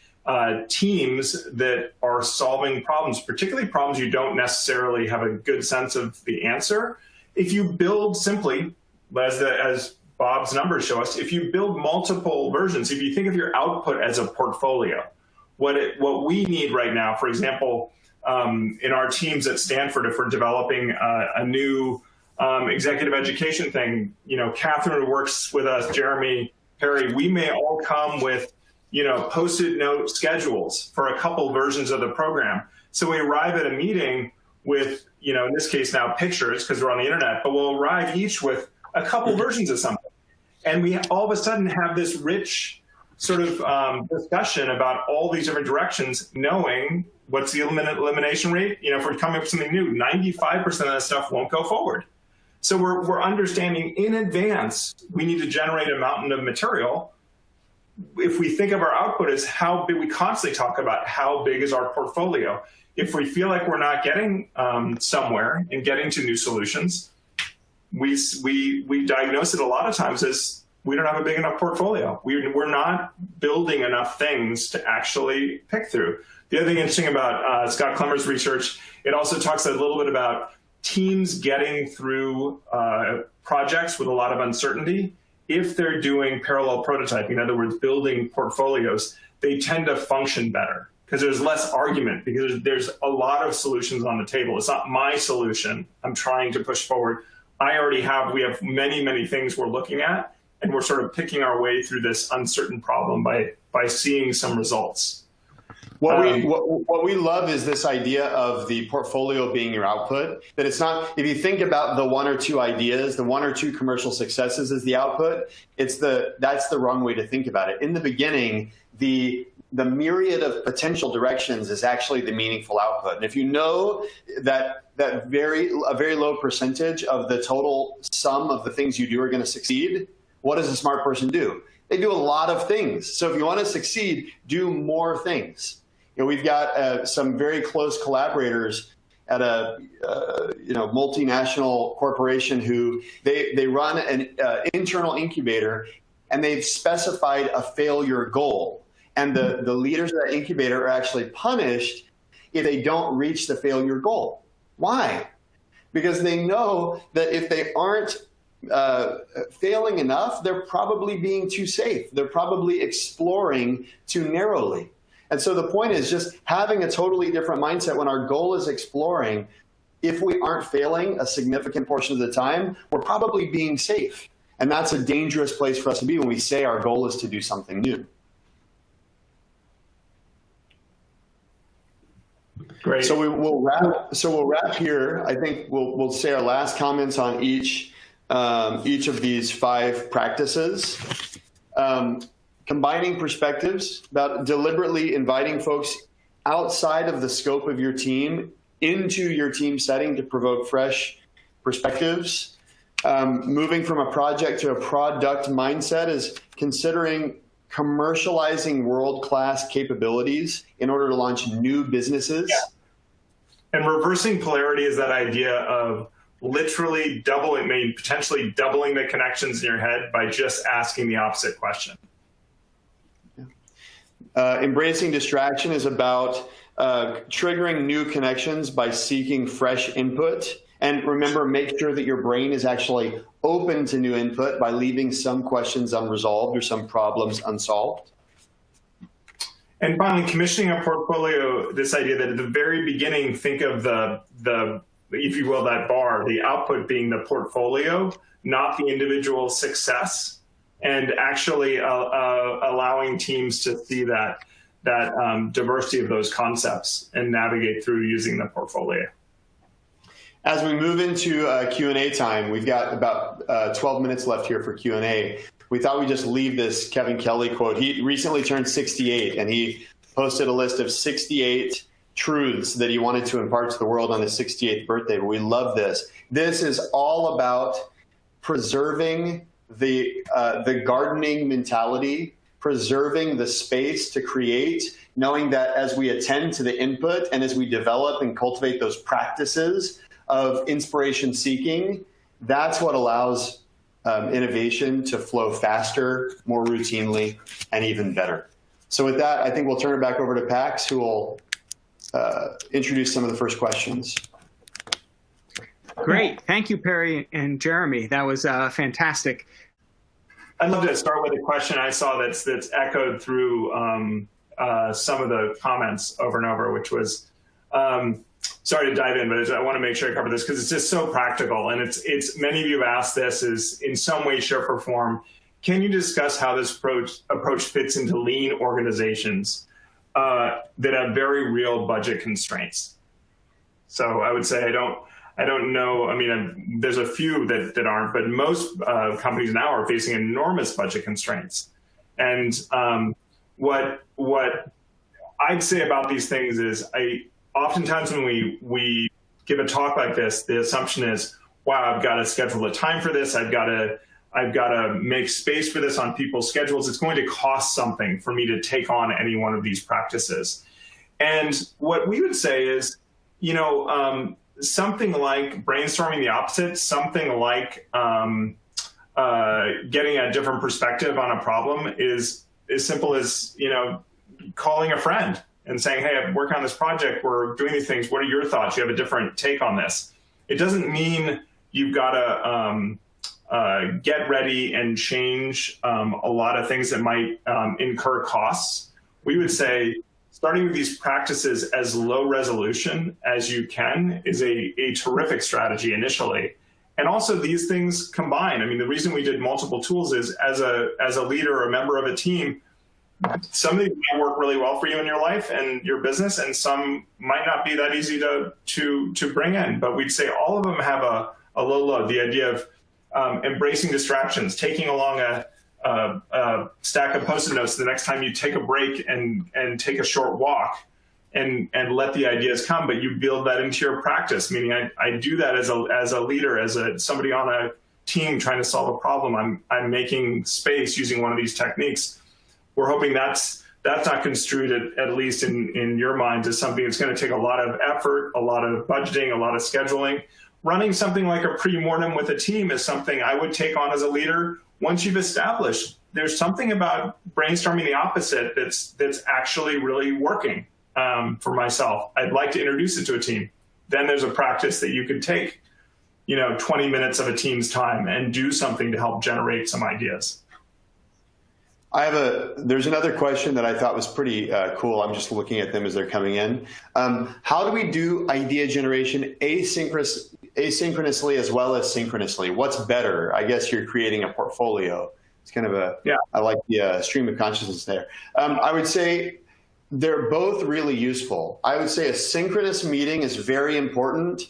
teams that are solving problems, particularly problems you don't necessarily have a good sense of the answer. If you build simply, as Bob's numbers show us, if you build multiple versions, if you think of your output as a portfolio, what we need right now, for example, in our teams at Stanford, if we're developing a new executive education thing, Catherine who works with us, Jeremy, Perry, we may all come with, Post-it note schedules for a couple versions of the program. So we arrive at a meeting with, in this case now pictures because we're on the internet, but we'll arrive each with a couple versions of something. And we all of a sudden have this rich sort of discussion about all these different directions, knowing what's the elimination rate? If we're coming up with something new, 95% of that stuff won't go forward. So we're understanding in advance, we need to generate a mountain of material. If we think of our output as how big, we constantly talk about how big is our portfolio. If we feel like we're not getting somewhere and getting to new solutions, we diagnose it a lot of times as we don't have a big enough portfolio. We're not building enough things to actually pick through. The other thing interesting about Scott Clemmer's research, it also talks a little bit about teams getting through projects with a lot of uncertainty. If they're doing parallel prototyping, in other words, building portfolios, they tend to function better because there's less argument, because there's a lot of solutions on the table. It's not my solution I'm trying to push forward. We have many, many things we're looking at, and we're sort of picking our way through this uncertain problem by seeing some results. What we love is this idea of the portfolio being your output, that it's not, if you think about the one or two ideas, the one or two commercial successes as the output, that's the wrong way to think about it. In the beginning, the myriad of potential directions is actually the meaningful output. And if you know that a very low percentage of the total sum of the things you do are going to succeed, what does a smart person do? They do a lot of things. So if you want to succeed, do more things. We've got some very close collaborators at a multinational corporation who they run an internal incubator, and they've specified a failure goal. And the leaders of that incubator are actually punished if they don't reach the failure goal. Why? Because they know that if they aren't failing enough, they're probably being too safe. They're probably exploring too narrowly. And so the point is just having a totally different mindset when our goal is exploring. If we aren't failing a significant portion of the time, we're probably being safe. And that's a dangerous place for us to be when we say our goal is to do something new. Great. So we'll wrap here. I think we'll say our last comments on each of these 5 practices. Combining perspectives, about deliberately inviting folks outside of the scope of your team into your team setting to provoke fresh perspectives. Moving from a project to a product mindset is considering commercializing world-class capabilities in order to launch new businesses. Yeah. And reversing polarity is that idea of literally potentially doubling the connections in your head by just asking the opposite question. Embracing distraction is about triggering new connections by seeking fresh input. And remember, make sure that your brain is actually open to new input by leaving some questions unresolved or some problems unsolved. And finally, commissioning a portfolio, this idea that at the very beginning, think of the if you will, that bar, the output being the portfolio, not the individual success, and actually allowing teams to see that diversity of those concepts and navigate through using the portfolio. As we move into Q&A time, we've got about 12 minutes left here for Q&A. We thought we'd just leave this Kevin Kelly quote. He recently turned 68, and he posted a list of 68 truths that he wanted to impart to the world on his 68th birthday. But we love this. This is all about preserving the gardening mentality, preserving the space to create, knowing that as we attend to the input and as we develop and cultivate those practices of inspiration seeking, that's what allows innovation to flow faster, more routinely, and even better. So with that, I think we'll turn it back over to Pax, who will introduce some of the first questions. Great. Thank you, Perry and Jeremy. That was fantastic. I'd love to start with a question I saw that's echoed through some of the comments over and over, which was, sorry to dive in, but I want to make sure I cover this because it's just so practical. And it's many of you have asked this is in some way, shape, or form. Can you discuss how this approach fits into lean organizations that have very real budget constraints? So I would say I don't know. I mean, there's a few that aren't, but most companies now are facing enormous budget constraints. And what I'd say about these things is oftentimes when we give a talk like this, the assumption is, wow, I've got to schedule the time for this. I've got to make space for this on people's schedules. It's going to cost something for me to take on any one of these practices. And what we would say is, something like brainstorming the opposite, something like getting a different perspective on a problem is as simple as, calling a friend and saying, hey, I'm working on this project. We're doing these things. What are your thoughts? You have a different take on this. It doesn't mean you've got to get ready and change a lot of things that might incur costs. We would say starting with these practices as low resolution as you can is a terrific strategy initially. And also these things combine. I mean, the reason we did multiple tools is as a leader or a member of a team, some of these might work really well for you in your life and your business, and some might not be that easy to bring in. But we'd say all of them have a low load. The idea of embracing distractions, taking along a stack of Post-it notes the next time you take a break and take a short walk and let the ideas come, but you build that into your practice. Meaning I do that as a leader, somebody on a team trying to solve a problem. I'm making space using one of these techniques. We're hoping that's not construed, at least in your minds, as something that's going to take a lot of effort, a lot of budgeting, a lot of scheduling. Running something like a pre-mortem with a team is something I would take on as a leader. Once you've established, there's something about brainstorming the opposite that's actually really working for myself. I'd like to introduce it to a team. Then there's a practice that you could take, 20 minutes of a team's time and do something to help generate some ideas. There's another question that I thought was pretty cool. I'm just looking at them as they're coming in. How do we do idea generation asynchronously as well as synchronously? What's better? I guess you're creating a portfolio. It's kind of I like the stream of consciousness there. I would say They're both really useful. I would say a synchronous meeting is very important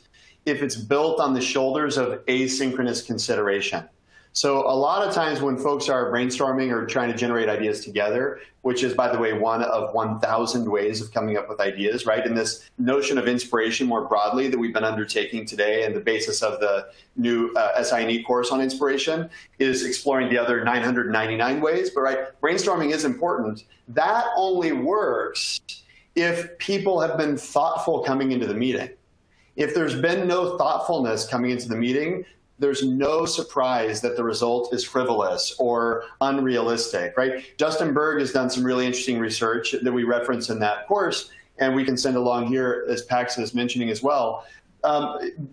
if it's built on the shoulders of asynchronous consideration. So a lot of times when folks are brainstorming or trying to generate ideas together, which is, by the way, one of 1,000 ways of coming up with ideas, right? And this notion of inspiration more broadly that we've been undertaking today, and the basis of the new SINE course on inspiration is exploring the other 999 ways. But right, brainstorming is important. That only works if people have been thoughtful coming into the meeting. If there's been no thoughtfulness coming into the meeting, there's no surprise that the result is frivolous or unrealistic, right? Justin Berg has done some really interesting research that we reference in that course, and we can send along here, as Pax is mentioning as well.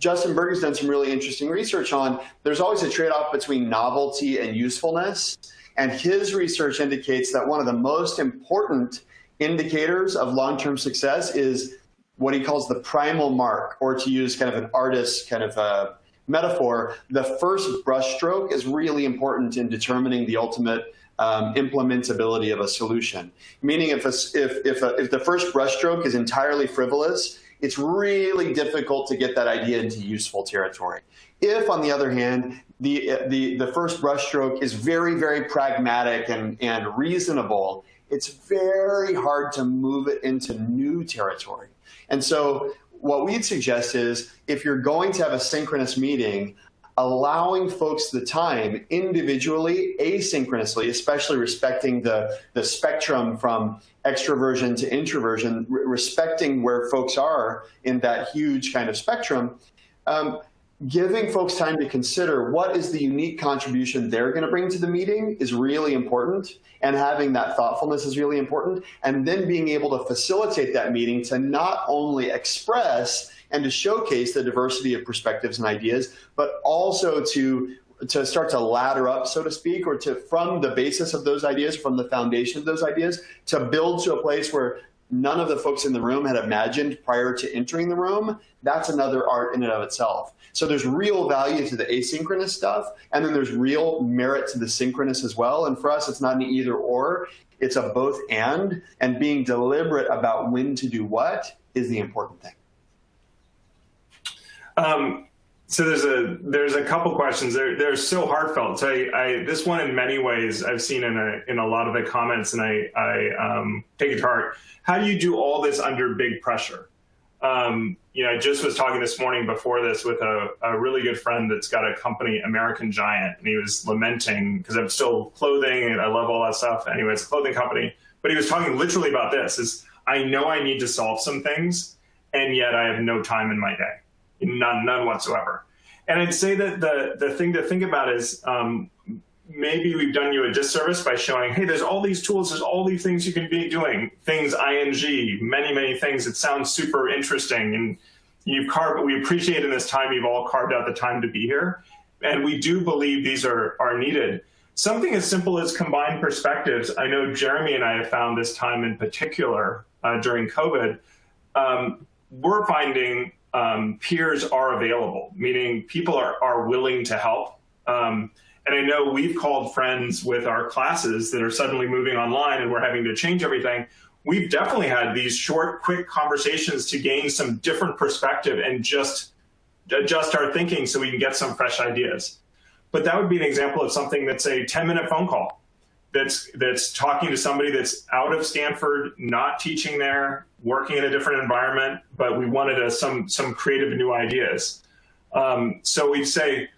Justin Berg has done some really interesting research on, there's always a trade-off between novelty and usefulness, and his research indicates that one of the most important indicators of long-term success is what he calls the primal mark, or to use kind of an artist's kind of metaphor, the first brushstroke is really important in determining the ultimate implementability of a solution. Meaning if the first brushstroke is entirely frivolous, it's really difficult to get that idea into useful territory. If, on the other hand, the first brushstroke is very, very pragmatic and reasonable, it's very hard to move it into new territory. And so what we'd suggest is, if you're going to have a synchronous meeting, allowing folks the time individually, asynchronously, especially respecting the spectrum from extroversion to introversion, respecting where folks are in that huge kind of spectrum, giving folks time to consider what is the unique contribution they're going to bring to the meeting is really important, and having that thoughtfulness is really important, and then being able to facilitate that meeting to not only express and to showcase the diversity of perspectives and ideas, but also to start to ladder up, so to speak, or to, from the basis of those ideas, from the foundation of those ideas, to build to a place where none of the folks in the room had imagined prior to entering the room. That's another art in and of itself. So there's real value to the asynchronous stuff, and then there's real merit to the synchronous as well. And for us, it's not an either or, it's a both and being deliberate about when to do what is the important thing. So there's a couple questions. They're so heartfelt. So this one, in many ways, I've seen in a lot of the comments, and I take it to heart. How do you do all this under big pressure? I just was talking this morning before this with a really good friend that's got a company, American Giant, and he was lamenting, because I'm still clothing and I love all that stuff. Anyway, it's a clothing company, but he was talking literally about this: is I know I need to solve some things, and yet I have no time in my day. None whatsoever. And I'd say that the thing to think about is maybe we've done you a disservice by showing, hey, there's all these tools, there's all these things you can be doing, things, ing, many things. It sounds super interesting. And we appreciate in this time, you've all carved out the time to be here. And we do believe these are needed. Something as simple as combined perspectives. I know Jeremy and I have found this time in particular during COVID, we're finding peers are available, meaning people are willing to help. And I know we've called friends with our classes that are suddenly moving online and we're having to change everything. We've definitely had these short, quick conversations to gain some different perspective and just adjust our thinking so we can get some fresh ideas. But that would be an example of something that's a 10-minute phone call that's talking to somebody that's out of Stanford, not teaching there, working in a different environment, but we wanted some creative new ideas. So we'd say,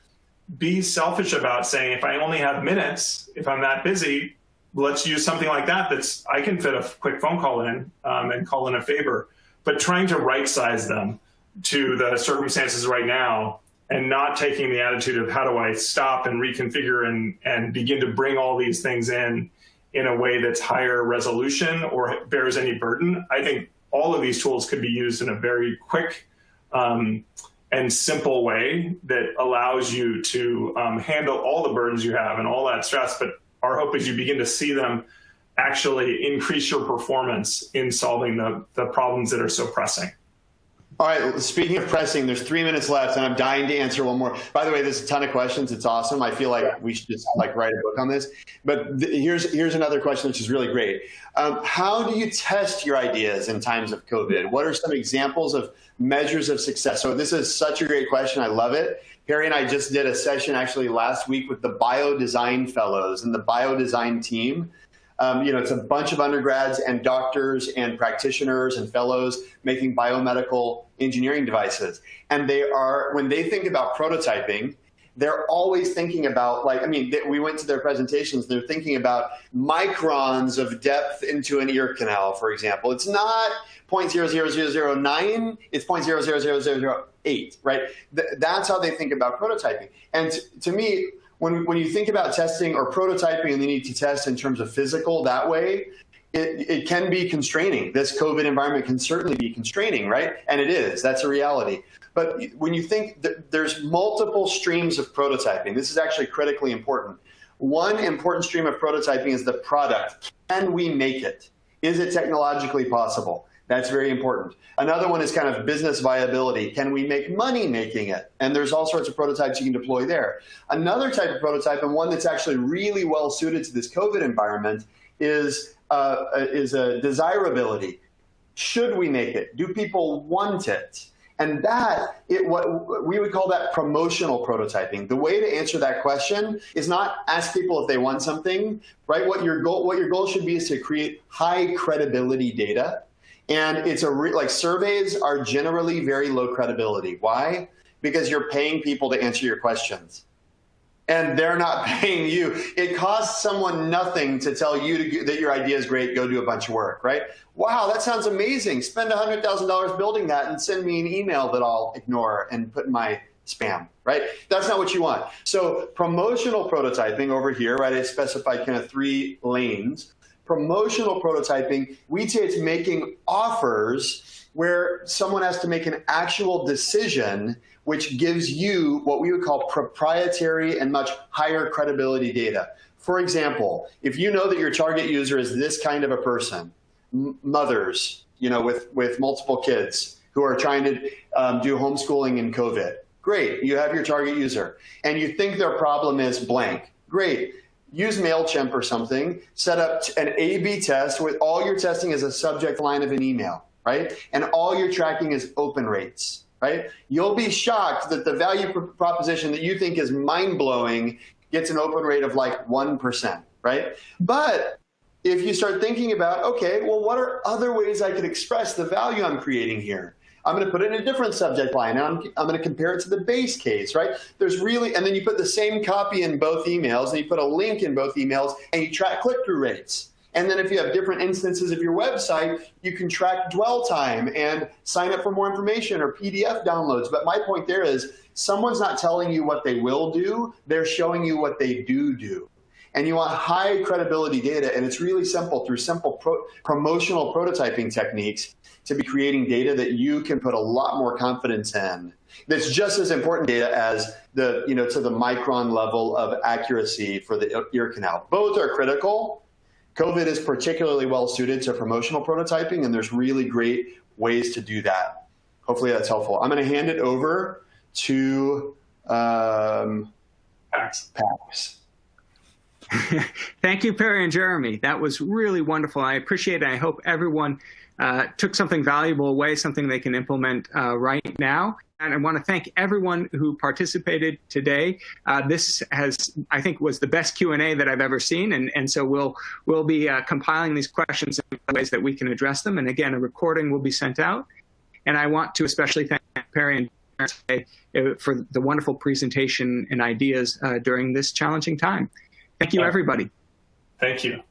be selfish about saying, if I only have minutes, if I'm that busy, let's use something like that I can fit a quick phone call in and call in a favor. But trying to right-size them to the circumstances right now, and not taking the attitude of how do I stop and reconfigure and begin to bring all these things in a way that's higher resolution or bears any burden. I think all of these tools could be used in a very quick and simple way that allows you to handle all the burdens you have and all that stress. But our hope is you begin to see them actually increase your performance in solving the problems that are so pressing. All right, speaking of pressing, there's 3 minutes left, and I'm dying to answer one more. By the way, there's a ton of questions. It's awesome. I feel like we should just write a book on this. But here's another question, which is really great. How do you test your ideas in times of COVID? What are some examples of measures of success? So this is such a great question. I love it. Perry and I just did a session actually last week with the biodesign fellows and the biodesign team. It's a bunch of undergrads and doctors and practitioners and fellows making biomedical engineering devices. And when they think about prototyping, they're always thinking about, we went to their presentations, they're thinking about microns of depth into an ear canal, for example. It's not 0.00009, it's 0.00008, right? That's how they think about prototyping. And to me, when you think about testing or prototyping and the need to test in terms of physical that way, it can be constraining. This COVID environment can certainly be constraining, right? And it is, that's a reality. But when you think that there's multiple streams of prototyping, this is actually critically important. One important stream of prototyping is the product. Can we make it? Is it technologically possible? That's very important. Another one is kind of business viability. Can we make money making it? And there's all sorts of prototypes you can deploy there. Another type of prototype, and one that's actually really well suited to this COVID environment, is a desirability. Should we make it? Do people want it? And what we would call that promotional prototyping. The way to answer that question is not ask people if they want something, right? What your goal should be is to create high credibility data. And it's surveys are generally very low credibility. Why? Because you're paying people to answer your questions. And they're not paying you. It costs someone nothing to tell you that your idea is great, go do a bunch of work, right? Wow, that sounds amazing. Spend $100,000 building that and send me an email that I'll ignore and put in my spam, right? That's not what you want. So promotional prototyping over here, right? I specified kind of 3 lanes. Promotional prototyping, we'd say it's making offers where someone has to make an actual decision, which gives you what we would call proprietary and much higher credibility data. For example, if you know that your target user is this kind of a person, mothers, with multiple kids who are trying to do homeschooling in COVID, great, you have your target user. And you think their problem is blank, great. Use MailChimp or something, set up an A/B test with all your testing as a subject line of an email, right? And all you're tracking is open rates, right? You'll be shocked that the value proposition that you think is mind-blowing gets an open rate of like 1%, right? But if you start thinking about, okay, well, what are other ways I could express the value I'm creating here? I'm going to put it in a different subject line, and I'm going to compare it to the base case, right? And then you put the same copy in both emails, and you put a link in both emails, and you track click-through rates. And then if you have different instances of your website, you can track dwell time and sign up for more information or PDF downloads. But my point there is someone's not telling you what they will do, they're showing you what they do. And you want high credibility data, and it's really simple through simple promotional prototyping techniques to be creating data that you can put a lot more confidence in. That's just as important data as to the micron level of accuracy for the ear canal. Both are critical. COVID is particularly well suited to promotional prototyping, and there's really great ways to do that. Hopefully that's helpful. I'm going to hand it over to Pax. Thank you, Perry and Jeremy. That was really wonderful. I appreciate it. I hope everyone took something valuable away, something they can implement right now. And I want to thank everyone who participated today. This I think, was the best Q&A that I've ever seen. And so we'll be compiling these questions in ways that we can address them. And again, a recording will be sent out. And I want to especially thank Perry and Jeremy for the wonderful presentation and ideas during this challenging time. Thank you, everybody. Thank you.